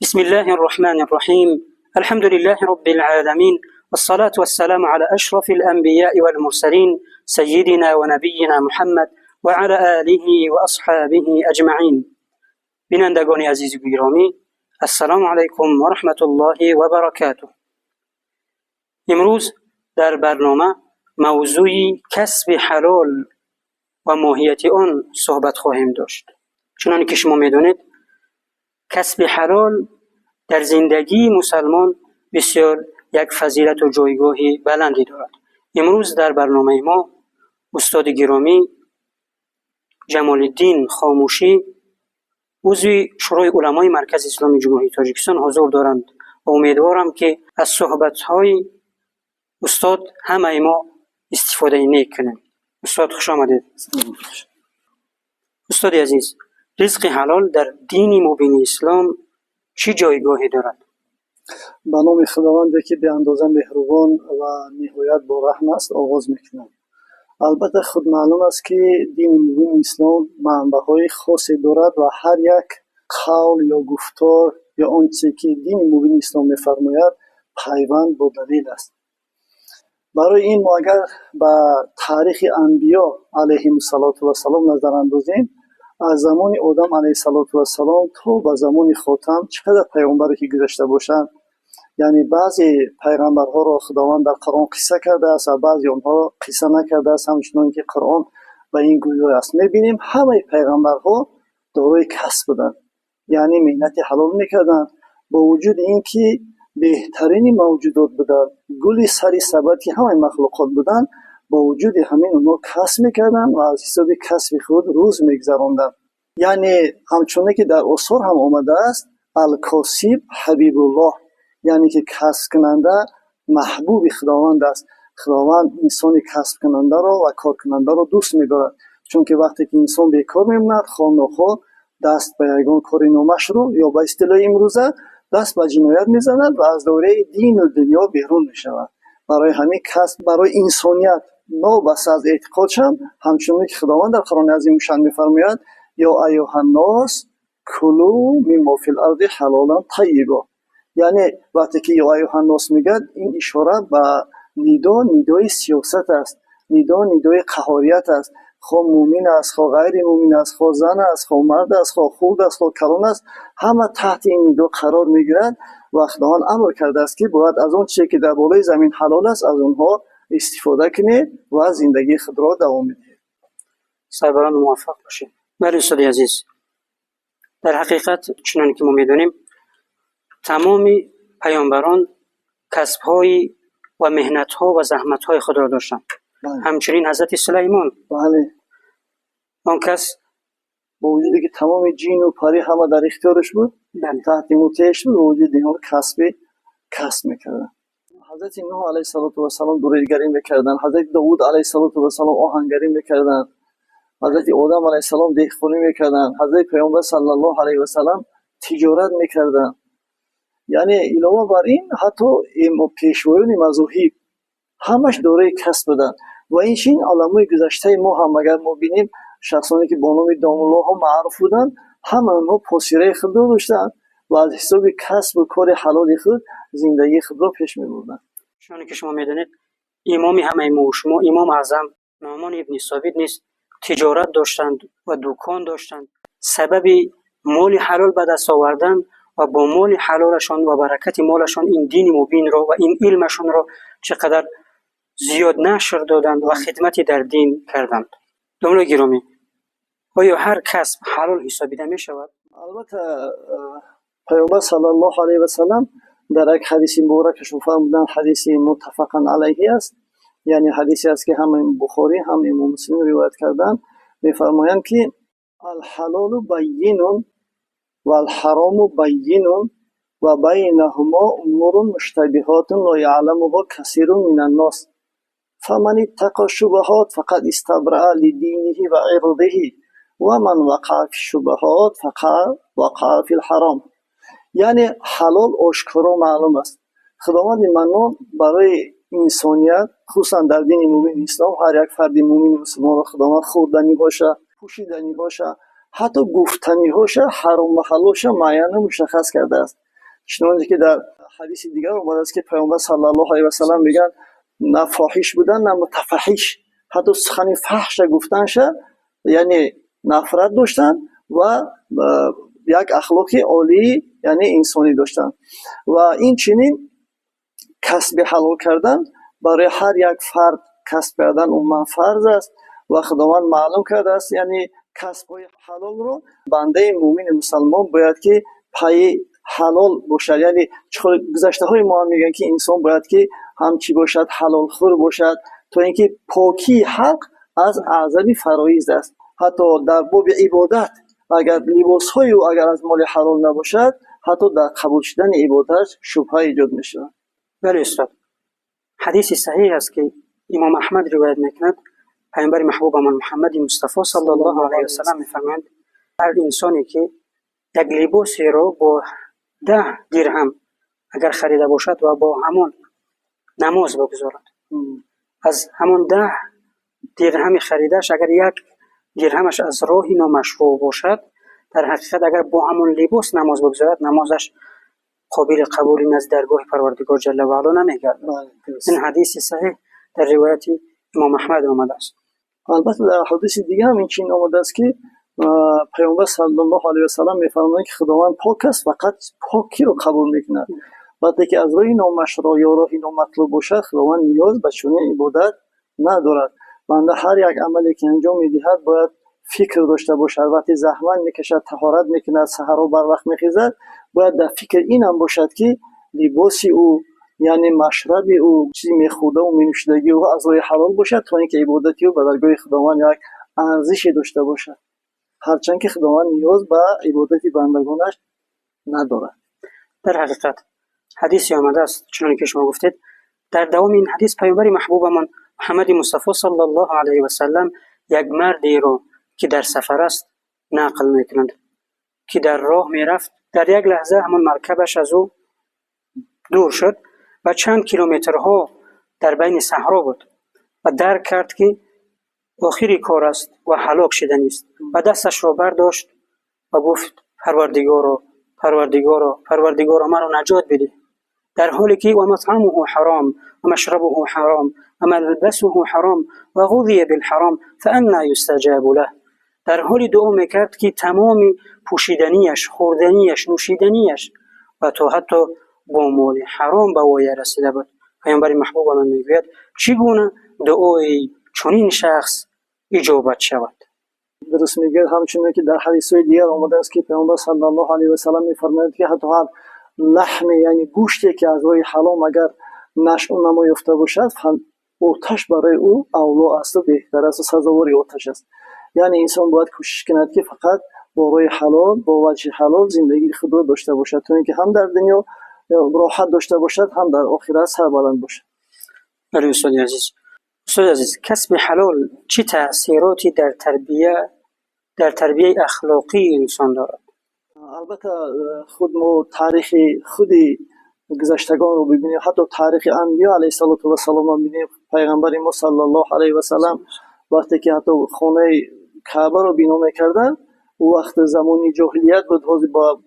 بسم الله الرحمن الرحيم. الحمد لله رب العالمين، والصلاة والسلام على أشرف الأنبياء والمرسلين سيدنا ونبينا محمد وعلى آله وأصحابه أجمعين. بینندگان عزیز و گرامی، السلام علیکم و رحمت الله و برکاته. امروز در برنامه موضوع کسب حلال و ماهیت آن صحبت خواهیم داشت. چنانکه که شما میدونید کسب حلال در زندگی مسلمان بسیار یک فضیلت و جایگاه بلندی دارد. امروز در برنامه ما استاد گرامی جمال الدین خاموشی عضو شورای علمای مرکز اسلامی جمهوری تاجیکستان حضور دارند و امیدوارم که از صحبت‌های استاد همه ما استفاده نیک کنیم. استاد خوش آمدید. استاد عزیز، رزق حلال در دین مبین اسلام چی جایگاهی دارد؟ به نام خداوند که به اندازه مهربان و نهایت با رحم است آغاز میکنم. البته خود معلوم است که دین مبین اسلام منبع‌های خاصی دارد و هر یک قول یا گفتار یا آنچه که دین مبین اسلام میفرماید پیوند با دلیل است. برای این ما اگر به تاریخ انبیا علیهم السلام نظر اندازیم، از زمان آدم علیه السلام تا به زمان خاتم چقدر پیغمبری که گذشته باشند، یعنی بعضی پیغمبرها را خداوند در قرآن قصه کرده است و بعضی آنها قصه نکرده است، همچنان که قرآن به این گویا است. میبینیم همه پیغمبرها دارای کسب بودند، یعنی مهنت حلال میکردند، با وجود اینکه بهترین موجودات بودند، گل سری سبد که همه مخلوقات بودند، با وجود همین اونها کسب میکردند و از حساب کسب خود روز میگذراندند. یعنی همچنان که در آثار هم آمده است الکاسب حبیب الله، یعنی که کسب کننده محبوب خداوند است. خداوند انسان کسب کننده را و کار کننده را دوست می‌دارد، چون که وقتی که انسان بیکار میماند خامنخواه دست به یگان کار نامش رو یا به اصطلاح امروزه دست به جنایت میزند و از دایره دین و دنیا بیرون میشود. برای همین کسب برای انسانیت نابسته از اعتقادش همچنان که خداوند در قرآن عظیم شان می‌فرماید یا ایها الناس کلوا مما فی الارض حلالا طیبا، یعنی وقتی که یا ایها الناس میگه این اشاره به ندای سیاست است، ندای قهاریت است. خواه مومن است، خواه غیر مومن است، خواه زن است، خواه مرد است، خواه خورد است، خواه کلان است، همه تحت این ندا قرار میگیرند و خداوند امر کرده است که باید از اون چیزی که در بالای زمین حلال است از اونها استفاده کنید و زندگی خود را دوام بدهید. سربران موفق باشید. بله استاد عزیز، در حقیقت چنانکه که ما میدونیم تمام پیامبران کسب‌های و مهنت‌ها و زحمت‌های خود را داشتند. همچنین حضرت سلیمان، بله، آن کس با وجودی که تمام جین و پری همه در اختیارش بود، تحت مطیعش بود، با وجود اینها کسب میکردن. حضرت نوح علیه السلام دوره‌گری میکردن، حضرت داوود علیه السلام آهنگری میکردن، حضرت آدم علیه السلام دهقانی میکردن، حضرت پیامبر صلی الله علیه و سلم تجارت میکردن. یعنی علاوه بر این حتی پیشوایان مذاهب همش دارای کسب بودن و این علمای گذشته ما هم اگر ما بینیم شخصانی که با نام دامالله ها معروف بودن، همه اونها پاسیره خود را داشتن و از حساب کسب و کار حلال خود زندگی خود را پیش می‌بردن. چون که شما میدونید امام همه ما شما امام اعظم نعمان ابن ثابت نیست تجارت داشتند و دکان داشتند، سبب مال حلال به دست آوردن و با مال حلالشان و برکت مالشان این دین مبین را و این علمشان را چقدر زیاد نشر دادند و خدمتی در دین کردند. دوستان گرامی، آیا هر کسب حلال حسابیده می شود؟ البته پیامبر صلی الله علیه و سلم در یک حدیث مبارکشون فرمودن، حدیث متفق علیه است، یعنی حدیثی است که هم بخاری هم امام مسلم روایت کردن، می‌فرمایند که الحلال بین و الحرام بین و بینهما امور مشتبهات لا یعلمها کثیر من الناس فمن اتقى الشبهات فقد استبرأ لدینه و عرضه و من وقع فی الشبهات فقد وقع فی الحرام. یعنی حلال آشکارا معلوم است. خداوند منان برای انسانیت خصوصا در دین مبین اسلام هر یک فرد مومن مسلمان را خداوند خوردنی باشه، پوشیدنی باشه، حتی گفتنی باشه، حرام و حلالش معین مشخص کرده است. چنانچه که در حدیث دیگر اومده است که پیامبر صلی الله علیه و سلم میگن نه فاحش بودن نه متفحش، حتی سخن فحش گفتنش یعنی نفرت داشتن و یک اخلاقی عالی یعنی انسانی داشتن. و این چنین کسب حلال کردن برای هر یک فرد کسب کردن عموما فرض است و خداوند معلوم کرده است، یعنی کسب های حلال رو بنده مومن مسلمان باید که پای حلال باشد. یعنی گذشته های ما هم میگن که انسان باید که همچی باشد حلال خور باشد، تا اینکه پاکی حق از اعظم فرایض است. حتی در باب عبادت اگر لباس های او اگر از مال حلال نباشد، حتی در قبول شدن عبادت شبهه ایجاد میشه. بله استاد، حدیث صحیح است که امام احمد روایت میکند، پیامبر محبوبمان محمد مصطفی صلی الله علیه و سلم میفرمایند هر انسانی که یک لباسی رو با 10 درهم اگر خریده باشد و با همون نماز بگذارد، از همون 10 درهم خریدش اگر یک درهمش از راه نامشروع باشد، در حقیقت اگر با همون لباس نماز بگذارد، نمازش قابل قبول نزد درگاه پروردگار جل و علا نمیگردد. این حدیث صحیح در روایت امام احمد آمده است. البته در حدیث دیگه هم این چنین آمده است که پیامبر صلی الله علیه و سلم میفرمایند که خداوند پاک است، فقط پاکی رو قبول میکند. وقتی که از راه نامشروع یا راه نامطلوب باشد، خداوند نیاز به چنین عبادت ندارد. بنده هر یک عملی که انجام میدهد باید فکر داشته باشد. وقتی زحمت میکشد، طهارت میکند، سحر بر وقت میخیزد، باید در فکر این هم باشد که لباسی او یعنی مشرب او چیزی میخورده و مینوشیدگی او از راه حلال باشد، تا اینکه عبادتی او به درگاه خداوند یک ارزشی داشته باشد، هرچند که خداوند نیاز به عبادت بندگانش ندارد. در حقیقت حدیثی آمده است چنانکه که شما گفتید. در دوام این حدیث پیامبر محبوبمان محمد مصطفی صلی الله علیه و سلم یک مردی رو که در سفر است نقل میکنند که در راه میرفت، در یک لحظه همون مرکبش از او دور شد و چند کیلومترها در بین صحرا بود و درک کرد که آخری کار است و هلاک شدنی است و دستش رو برداشت و گفت پروردگارا مرا نجات بده، در حالی که و مطعمه حرام و مشربه حرام و ملبسه حرام و غذی بالحرام فانا یستجاب له، در حالی دعا میکرد که تمام پوشیدنیش، خوردنیش، نوشیدنیش و تا حتی با مال حرام به وی رسیده بود. پیامبر محبوب من میگوید چگونه دعای چنین شخص اجابت شود؟ درست میگه. همچنین که در حدیث‌های دیگر آمده است که پیامبر صلی الله علیه و سلم میفرماید که حتی هر لحم یعنی گوشتی که از راه حلال اگر نشأ و نما یافته باشد، آتش برای او اولا است و بهتر است و سزاوار آتش است. یعنی انسان باید کوشش کند که فقط با راه حلال، با وجه حلال زندگی خود را داشته باشد، تا اینکه هم در دنیا راحت داشته باشد، هم در آخرت سربلند باشد. بله استاد عزیز، کسب حلال چه تأثیراتی در تربیه اخلاقی انسان دارد؟ البته خود ما تاریخ خود گذشتگان رو ببینیم، حتی تاریخ انبیا علیه السلام رو ببینیم. پیغمبر ما صلی الله علیه و سلم وقتی که حتی خانه کعبه رو بنا می‌کردن، وقت زمانی جاهلیت بود، با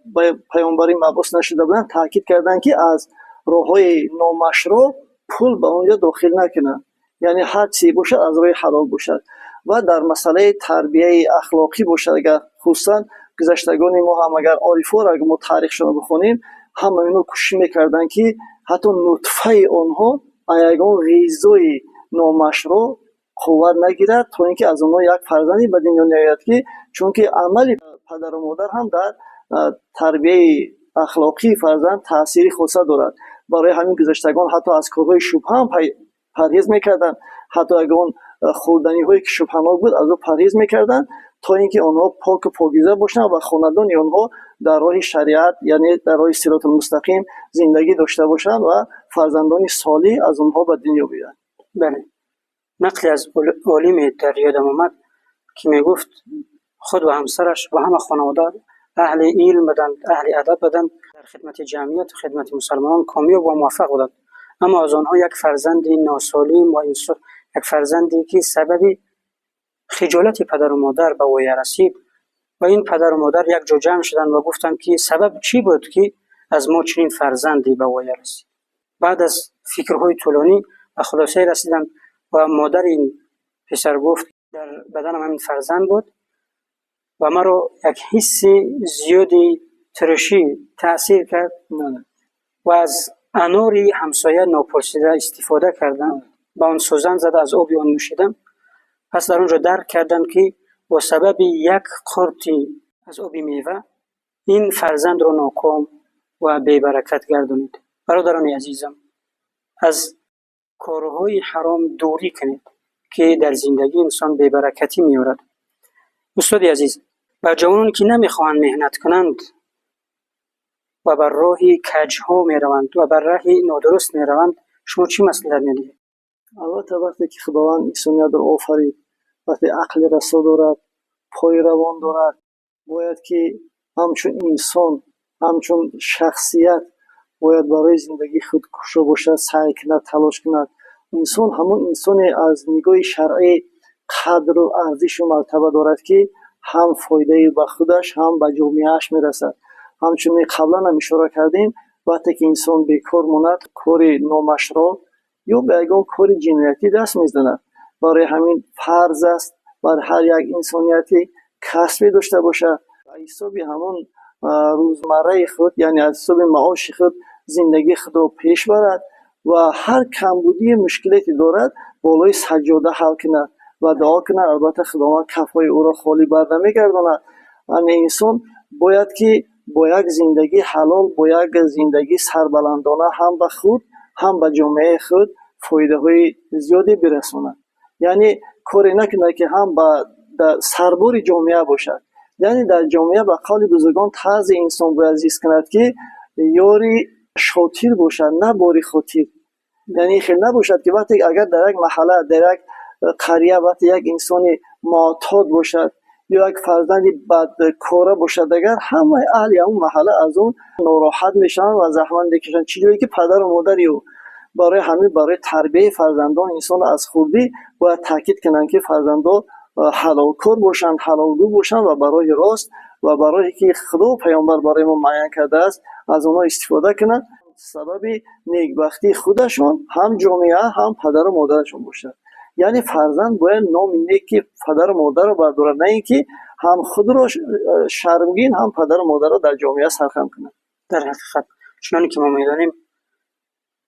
پیامبری مبعوث نشده بودن، تاکید کردن که از راه‌های نامشروع پول به اونجا داخل نکنن، یعنی هر چی باشد از راه حلال باشد. و در مسئله تربیه اخلاقی باشد، اگر خصوصا گذشتگان ما هم اگر عارفا را اگر ما تاریخشون رو بخونیم، همه اینو کوشش میکردن که حتی نطفه آنها یگان غذای نامشروع قوت نگیرد، تا اینکه از اونها یک فرزندی به دنیا نیاید، که چون که عمل پدر و مادر هم در تربیه اخلاقی فرزند تأثیری خاصه دارد. برای همین گذشتگان حتی از کارهای شبهه هم پرهیز میکردن، حتی اگر اون خوردنی هایی که شبهه‌ناک بود از او پرهیز میکردن، تا اینکه آنها پاک و پاکیزه باشند و خاندان آنها در راه شریعت یعنی در راه صراط المستقیم زندگی داشته باشند و فرزندان صالح از آنها به دنیا بیایند. بله، نقلی از عالم در یادم آمد که میگفت خود و همسرش و همه خانواده اهل علم بودند، اهل ادب بودند، در خدمت جمعیت و خدمت مسلمانان کامیاب و موفق بودند، اما از آنها یک فرزند ناسالم و یک فرزندی که سبب خجالت پدر و مادر به وی رسید و این پدر و مادر یک جا جمع شدند و گفتند که سبب چی بود که از ما چنین فرزندی به وای رسید. بعد از فکرهای طولانی به خلاصه رسیدم و مادر این پسر گفت در بدنم همین فرزند بود و مرا یک حس زیادی ترشی تأثیر کرد و از اناری همسایه ناپرسیده استفاده کردم. با آن سوزن زده از آبی آن نوشیدم. پس در اونجا درک کردم که با سبب یک قرطی از آبی میوه این فرزند رو ناکام و بی‌برکت گردانید. برادران عزیزم، از کارهای حرام دوری کنید که در زندگی انسان بی‌برکتی می‌آورد. استاد عزیز، با جوانانی که نمی‌خواهند مهنت کنند و بر راه کج‌ها می‌روند و بر راه نادرست می‌روند، شما چی مصلحت می‌دهید؟ البته وقتی که خداوند انسانیت را آفرید، وقتی عقل رسا دارد، پای روان دارد، باید که همچون انسان، همچون شخصیت باید برای زندگی خود کوشا باشد، سعی کند، تلاش کند. انسان همون انسان از نگاه شرعی قدر و ارزش و مرتبه دارد که هم فایده به خودش هم به جامعهش میرسد. همچون قبلا هم اشاره کردیم، وقتی که انسان بیکار ماند، کار نامشروع یا به یگان کار جنایتی دست میزند. برای همین فرض است بر هر یک انسانیتی کسبی داشته باشد، حساب همون روزمره خود، یعنی از حساب معاش خود زندگی خود را پیش برد و هر کمبودی مشکلاتی دارد بالای سجاده حل کند و دعا کند. البته خداوند کفای او را خالی بر نمیگرداند. انسان باید که با یک زندگی حلال، با یک زندگی سربلندانه هم به خود هم به جامعه خود فایده های زیادی برساند. یعنی کاری نکنه که هم به سربار جامعه باشد. یعنی در جامعه به قول بزرگان طرز انسان باید زیست کند که یاری شاطر باشد، نه باری خاطر. یعنی خیلی نباشد که وقتی اگر در یک محله، در یک قریه وقتی یک انسان معتاد باشد یا یک فرزندی بدکاره باشد، اگر همه اهل اون محله از اون ناراحت میشن و زحمت میکشن. چیزی که پدر و مادری و برای تربیت فرزندان انسان از خوردی باید تاکید کنند که فرزندان حلال کار باشند، حلال گو باشند و برای راست و برای که خدا و پیامبر برای ما معین کرده است از اونها استفاده کنند. سبب نیکبختی خودشون، هم جامعه، هم پدر و مادرشون باشد. یعنی فرزند باید نام نیک پدر و مادر رو بردارد، نه اینکه هم خود رو شرمگین هم پدر و مادر رو در جامعه سرخم کنند. در حقیقت چنانکه که ما می‌دانیم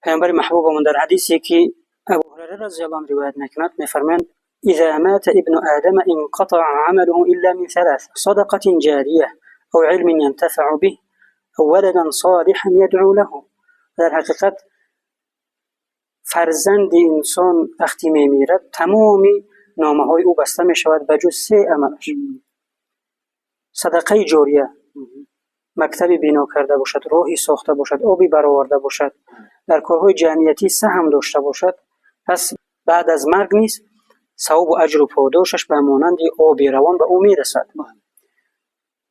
پیامبر محبوبمون در حدیثی که ابو هریره رضی الله عنه روایت می‌کند می‌فرمایند اذا مات ابن آدم انقطع عمله الا من ثلاث صدقة جاریه او علم ينتفع به او ولد صالح يدعو له. در حقیقت فرزند انسان وقتی میمیرد تمامی نامه‌های او بسته می‌شود به جز 3 عملش. صدقه جاریه، مکتبی بنا کرده باشد، راهی ساخته باشد، آبی برآورده باشد، در کارهای جمعیتی سهم داشته باشد، پس بعد از مرگ نیست ثواب و اجر و پاداشش به مانند آبی روان به او میرسد.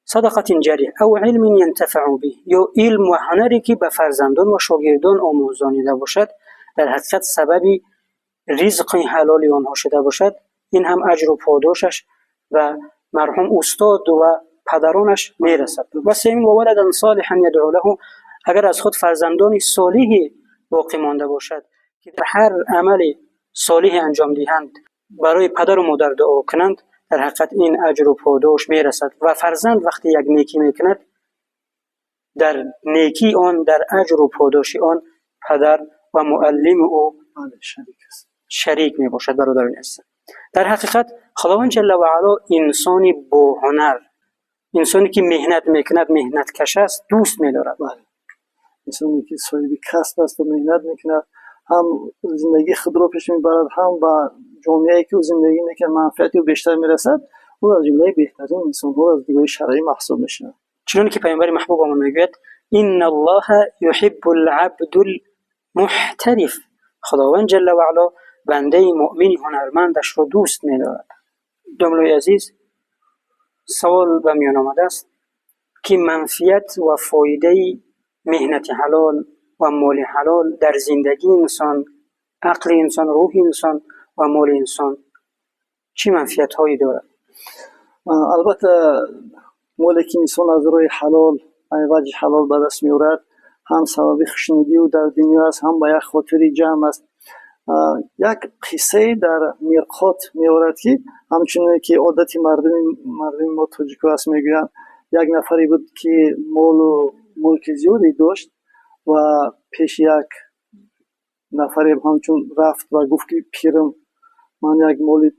صدقه جاریه او علم ينتفع به، یا علم و هنری که به فرزندان و شاگردان آموزانیده باشد در حقیقت سببی رزق حلالی آنها شده باشد، این هم اجر و پاداشش و مرحوم استاد و پدرانش میرسد. و سوم و ولد صالحا يدعو له، اگر از خود فرزندان صالحی باقی مانده باشد که در هر عمل صالح انجام دهند برای پدر و مادر دعا کنند، در حقیقت این اجر و پاداش میرسد. و فرزند وقتی یک نیکی میکند در نیکی آن، در اجر و پاداش آن پدر و معلم او شریک می باشد. برادران عزیز، در حقیقت خداوند جل و علا انسانی با هنر، انسانی که مهنت میکند، مهنت کش است، دوست می‌دارد. انسانی که صاحب کسب است و مهنت میکند، هم زندگی خود را پیش میبرد، هم با جامعه‌ای که زندگی میکنه منفعتی بیشتر میرسد، او از جمله بهترین انسان‌ها از دیگه شرعی محسوب میشه. چون که پیامبر محبوبمون میگوید ان الله يحب العبد المحترف، خداوند جل و علا بنده مؤمن هنرمندش رو دوست می‌دارد. دوستان عزیز، سوال به میان آمده است که منفعت و فایده مهنت حلال و مال حلال در زندگی انسان، عقل انسان، روح انسان و مال انسان چه منفعت هایی دارد؟ البته مالی که انسان از روی حلال، وجه حلال به دست می‌آورد، هم سبب خوشنودی او در دنیا است، هم به یک خاطر جمع است. یک قصه در میرقات می‌آورد که همچنین که عادت مردم ما تاجیک‌ها است میگویند یک نفری بود که مال و ملک زیادی داشت و پیش یک نفری همچون رفت و گفت که پیرم من یک مال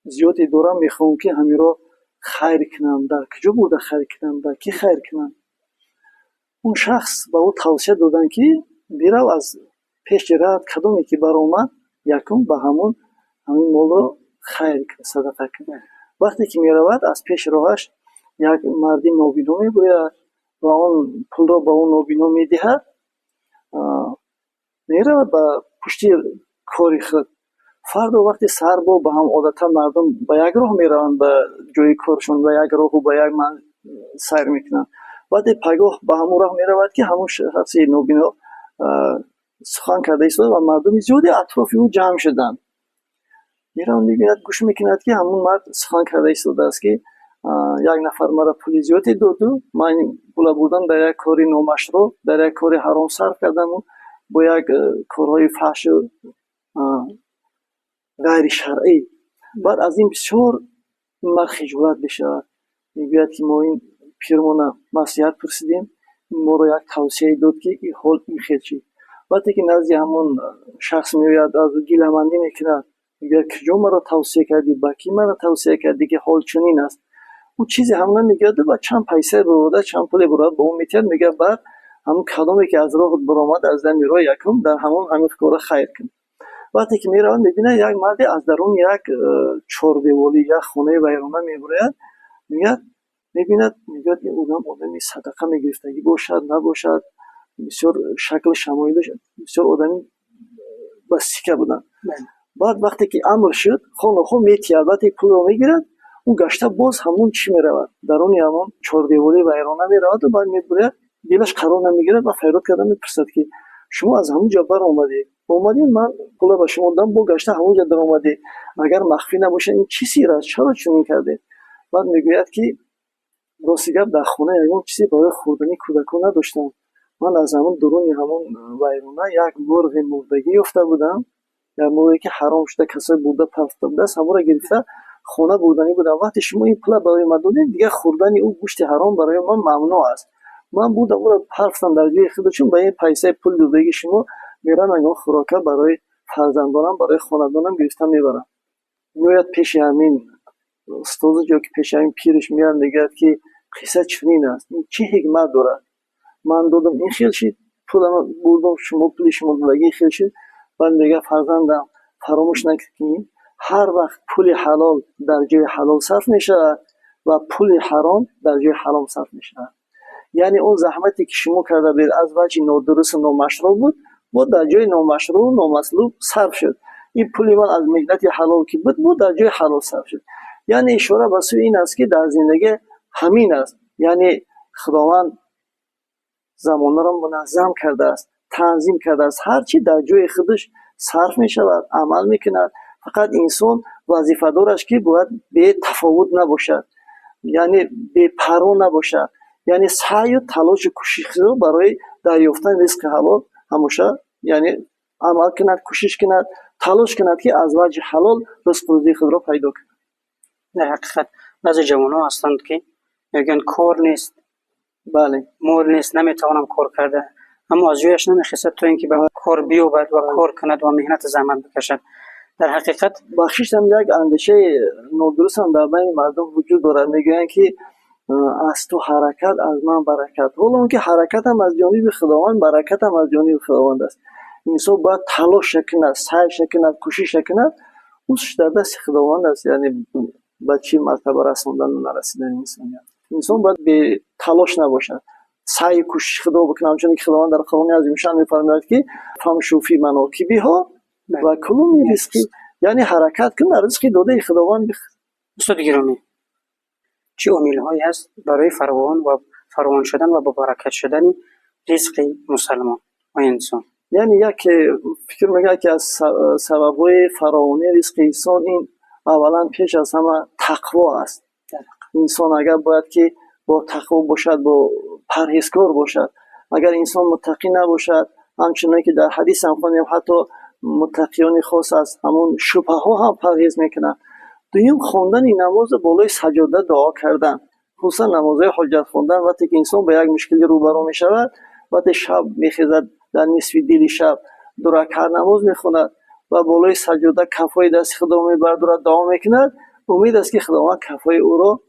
زیادی دارم میخوام که همین را خیر کنم. در کجا بوده خیر کنم؟ در کی خیر کنم؟ اون شخص به او توصیه دادن که بیرو از پیش رفت کدومی که برآمد یکم به همین مال را خیر کن، صدقه کن. وقتی که میرود از پیش راهش یک مردی نابینا میگوید و اون پول را به اون نابینا میدهد. میرود به پشتی کاری خود. فردا وقتی سر به هم عادتا مردم به یک راه میروند به جای کارشون و یک راه و به یک من سیر میکنن. وقتی پگاه به همون راه میرود که همون شخص نابینا سخن کرده ایستاده و مردم زیادی اطراف او جمع شدند. میروند میبیند گوش میکند که همون مرد سخن کرده ایستاده است که یک نفر مرا پول زیادی داد و من پول بودن در یک کاری نامشروع، در یک کاری حرام صرف کردم و با یک کارهای فحش و غیر شرعی. بعد از این بسیار مرد خجالت بشود، میگوید که ما این پیرمون نصیحت پرسیدیم، ما را یک توصیه داد که این حال این خیلی چی. وقتی که نزد همون شخص میآید از او گیله‌مندی میکند، میگوید کجا مرا توصیه کردی، با کی مرا توصیه کردی که حال چنین است. او چیزی هم نمیگوید و چند پیسه برآورده چند پول برآورده به اون میتید، میگه بعد همون کدامی که از راه برآمد از دم راه یکم در همون کار خیر کن. وقتی که میروند میبینه یک مردی از درون یک چهاردیواری یک خانه ویرانه میبرد، میبیند میگوید این آدمی صدقه میگرفتگی باشد نباشد، بسیار شکل شمایلش بسیار آدمی بسیکه بودن. بعد وقتی که امر شد خانه میتید، وقتی پول رو میگیرد اون گشته باز همون چی میرود درون همون چهاردیواری ویرانه میرود و بعد میبرد دلش قرار نمیگیرد و فریاد کرده میپرسد که شما از همون جا بر اومدید من پول به شما دادم با گشته همون جا در اومدید، اگر مخفی نباشه این چی سیر است، چرا چنین کردید؟ بعد میگوید که راستی گپ در خانه یگان چیزی برای خوردنی کودکان نداشتم، من از همون درون همون ویرانه یک مرغ مردگی یافته بودم، یک مرغی که حرام شده کسای بوده پرفته بوده است، همون را گرفته خانه بردنی بودم. وقتی شما این پول برای من دادید دیگه خوردن او گوشت حرام برای من ممنوع است. من بودم اون را پرفتم در جای خود، چون به این پیسه پول دادگی شما میرم انگار خوراکه برای فرزندانم برای خاندانم گرفتم میبرم. میاد پیش همین استاد جو که پیش همین پیرش میاد میگه که قصه چنین است، این چه حکمت داره؟ من دادم این خیلی شد پولم بردم شما پول شما دادگی خیلی شد. بعد میگه فرزندم فراموش نکنید هر وقت پول حلال در جای حلال صرف میشه و پول حرام در جای حرام صرف میشه. یعنی اون زحمتی که شما کرده بید از وجه نادرست و نامشروع بود در جای نامشروع و نامطلوب صرف شد. این پولی من از مهنت حلال که بود در جای حلال صرف شد. یعنی اشاره به سوی این است که در زندگی همین است. یعنی خداوند زمانه را منظم کرده است، تنظیم کرده است، هر چی در جای خودش صرف می شود عمل میکند. فقط انسان وظیفه دارش که باید به تفاوت نباشد، یعنی به پروا نباشد، یعنی سعی و تلاش و کوشش رو برای دریافتن رزق حلال همیشه یعنی عمل کند، کوشش کند، تلاش کند که از وجه حلال رزق روزی خود را پیدا کند. در حقیقت بعضی جوان‌ها هستند که میگن کار نیست، بله مور نیست، نمیتوانم کار کرده، اما از جویش نمیخیزد تا اینکه به کار بیاید و کار کند و مهنت زحمت بکشد. در حقیقت بخشش هم یک اندیشه نادرست هم در بین مردم وجود دارد، میگن که از تو حرکت از من برکت، حالا اون که حرکت هم از جانب خداوند برکت هم از جانب خداوند است. انسان باید تلاش کند، سعی کند، کوشش کند، اوش در دست خداوند است. یعنی به چه مرتبه رساندن و نرسیدن انسان باید به تلاش نباشد، سعی کوشش خدا بکنه، چون که خداوند در قرآن عظیم شان میفرماید که فمشوا فی مناکبها و کلوا من رزقه، یعنی حرکت کن رزق داده خداوند بخ. استاد گرامی، چه عامل‌هایی هست برای فراوان شدن و با برکت شدن رزق مسلمان و انسان؟ یعنی یک فکر میگه که از سبب‌های فراوانی رزق انسان این اولا پیش از همه تقوا است. انسان اگر باید که با تقوا باشد، با پرهیزکار باشد، اگر انسان متقی نباشد، همچنان که در حدیث هم خوندیم حتی متقیان خاص از همون شبهه ها هم پرهیز میکنن. دویم خواندن نماز بالای سجاده دعا کردن، خصوصا نمازهای حاجت خواندن وقتی که انسان به یک مشکلی روبرو می شود، وقتی شب میخیزد در نصف دیل شب دو رکعت نماز میخواند و بالای سجاده کفای دست خدا میبردارد دعا میکند، امید است که خداوند کفای او را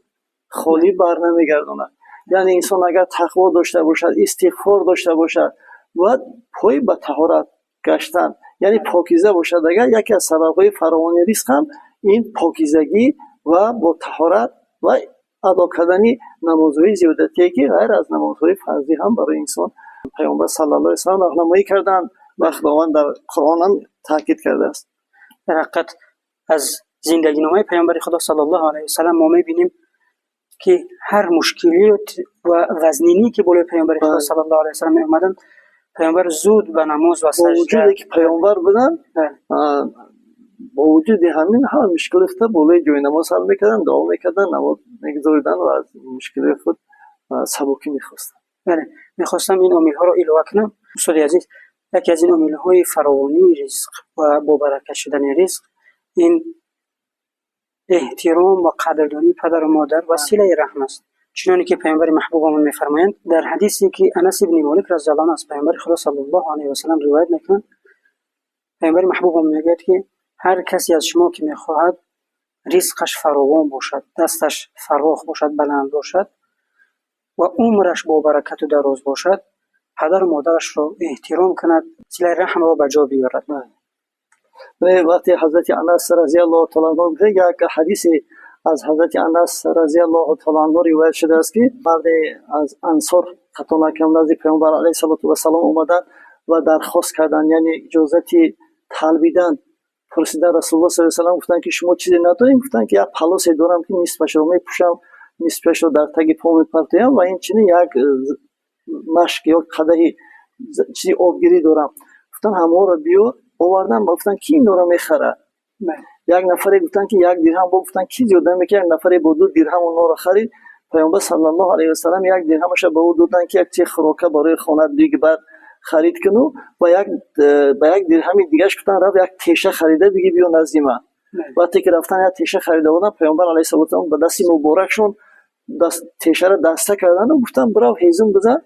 خالی بر نمیگرداند. یعنی انسان اگر تقوا داشته باشد، استغفار داشته باشد و پای به طهارت گشتن یعنی پاکیزه باشد، اگر یکی از سببهای فراوانی رزق هم این پاکیزگی و با طهارت و ادا کردن نمازهای زیادتی که غیر از نمازهای فرضی هم برای انسان پیامبر صلی الله علیه و سلم راهنمایی کردند و خداوند در قرآن هم تاکید کرده است. در حقیقت از زندگی نامه پیامبر خدا صلی الله علیه و سلم ما می‌بینیم که هر مشکلی و وزنینی که بالای پیامبر خدا صلی الله علیه و سلم اومدن، پیامبر زود به نماز و سجده، با وجودی که پیامبر بودن با وجود همین هم مشکل افتاد بالای جای نماز حل میکردن، دعا میکردن، نماز میگذاردن و از مشکل خود سبکی میخواستن. بله، میخواستم این امیل ها رو الوه کنم. استاد عزیز، یکی از این امیل های فراوانی رزق و با برکت شدن رزق این احترام و قدردانی پدر و مادر و صله رحم است. چنانکه که پیامبر محبوبمون میفرمایند در حدیثی که انس بن مالک رضی الله عنه از پیامبر خدا صلی الله علیه و سلم روایت میکنند، پیامبر محبوبمون میگوید که هر کسی از شما که میخواهد رزقش فراوان باشد، دستش فراخ باشد، بلند باشد و عمرش با برکت و دراز باشد، پدر و مادرش را احترام کند، صله رحم را به جا بیارد. وقتی حضرت انس رضی الله تعالی عنه گفته، یک حدیث از حضرت انس رضی الله تعالی عنه روایت شده است که مرد از انصار خطا نکنم نزد پیامبر علیه السلام اومدن و درخواست کردن، یعنی اجازتی طلبیدن، پرسیدن رسول الله صلی الله علیه و سلم، گفتن که شما چیزی نداریم؟ گفتن که یک پلاس دارم که نصفش رو میپوشم، نصفش رو در تگ پا میپرتیم و این چنین یک مشک یا قدح چیزی آبگیری دارم. گفتن همه رو بیار، آوردن، گفتن کی اینا رو میخره؟ یک نفری گفتن که 1 درهم، گفتن کی زیاده میکنه؟ یک نفری با 2 درهم اونها رو خرید. پیامبر صلی الله علیه و سلم 1 درهمش به او دادن که یک چیز خوراکه برای خانه دیگه بعد خرید کنو و با 1 درهم دیگه گفتن رو یک تیشه خریده دیگه بیا نزد من. وقتی که رفتن یک تیشه خریده بودن، پیامبر علیه السلام به دست مبارکشون تیشه رو دسته کردن و گفتن برو هیزم بزن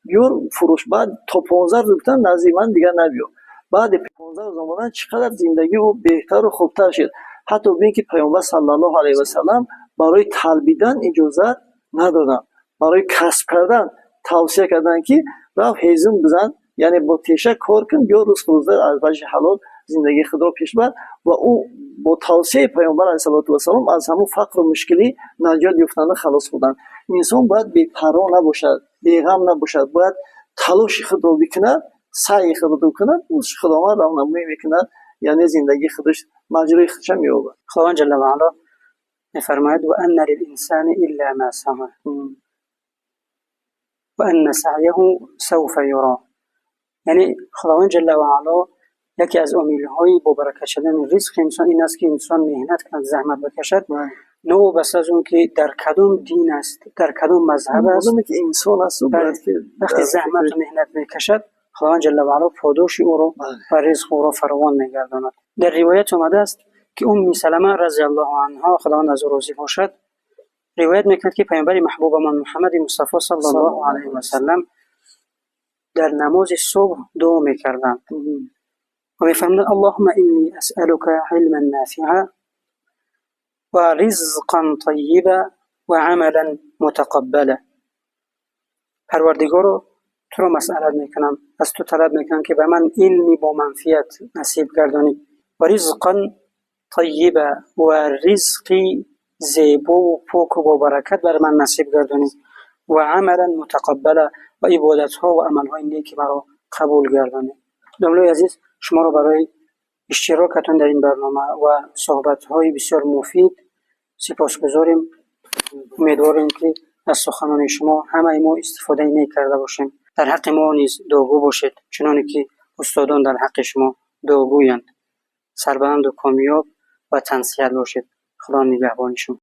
بیار فروش. بعد تا 15 روز گفتن نزد من دیگه نبیا. بعد 15 روز آمدن چقدر زندگی او بهتر و خوبتر شد، حتی ببین که پیامبر صلی الله علیه و سلم برای طلبیدن اجازه ندادن، برای کسب کردن توصیه کردن که راه هیزم بزن، یعنی با تیشه کار کن، بیا روز از وجه حلال زندگی خود را پیش بر. و او با توصیه پیامبر علیه السلام از همون فقر و مشکلی نجات یافتن خلاص بودن. انسان باید بی‌پروا نباشد، بی‌غم نباشد، باید تلاش خود را بکند، سعی خود را بکند، خداوند راهنمایی میکند، یعنی زندگی خودش مجرای خودش مییابد. خداوند جل و علا میفرماید و ان للانسان الا ما سعى و ان سعیه سوف یری. یعنی خداوند جل و علا یکی از امیل‌های با برکت شدن رزق انسان این است که انسان مهنت کند، زحمت بکشد، نه بس از اون که در کدام دین است، در کدام مذهب است، که انسان است وقتی زحمت و مهنت میکشد، خداوند جل و علا پاداش او را و رزق او را فراوان میگرداند. در روایت آمده است که سلمه رضی الله عنها خداوند از او راضی باشد روایت میکند که پیامبر محبوبمان محمد مصطفی صلی الله علیه و سلم در نماز صبح دعا میکردند و میفرمودند اللهم انی اسألک علما نافعا و رزقا طیبا و عملا متقبلا. پروردگارا تو را مسئله میکنم، از تو طلب میکنم که به من علمی با منفعت نصیب گردانی و رزقا طیبا و رزقی زیبا و پاک و با برکت بر من نصیب گردانی و عملا متقبلا و عبادت ها و عمل های نیکی مرا قبول گردانی. دوستان عزیز، شما را برای اشتراکتون در این برنامه و صحبت های بسیار مفید سپاسگزاریم. امیدواریم که از سخنان شما همه ما استفاده نیک کرده باشیم. در حق ما نیز دعاگو باشید، چنانکه که استادان در حق شما دعاگویند. سربلند و کامیاب و تنصیحت باشید. خدا نگهبان شما.